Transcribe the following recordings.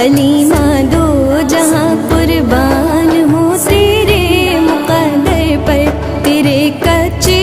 حلیمہ دو جہاں قربان ہو تیرے مقدر پر، تیرے کچے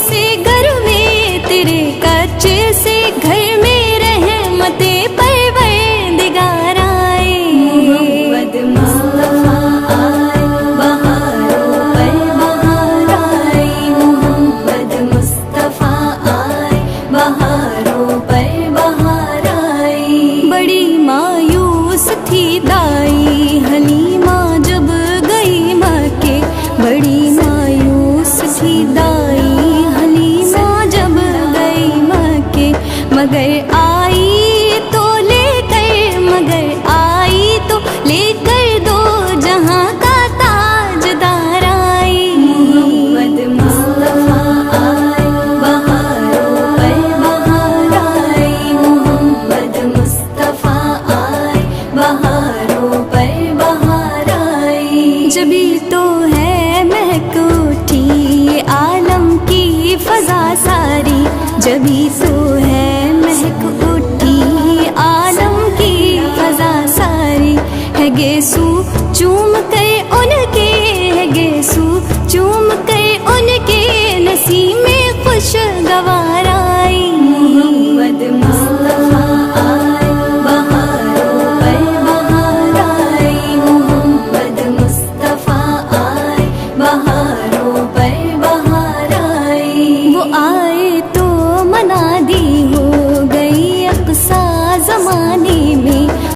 سے گھر میں، تیرے کچے سے گھر میں رحمتیں پروردگار آئے، محمد مصطفیٰ آئے بہاروں پر بہار آئی، محمد مصطفیٰ آئے بہاروں پر بہار آئی۔ بڑی مایوس تھی دائی حلیمہ جب گئی مکے، بڑی مایوس تھی دائی حلیمہ جب گئی مکے، مگر آئی تو لے کر، مگر آئی تو لے کر دو جہاں کا تاجدار آئی، محمد مصطفیٰ آئے بہاروں پر بہار آئی، محمد مصطفیٰ آئے بہاروں پر بہار آئی۔ جبھی تو ہے مہک اٹھی یہ عالم کی فضا ساری، جبھی تو ہے مہک اٹھی عالم کی فضا ساری، ہے گے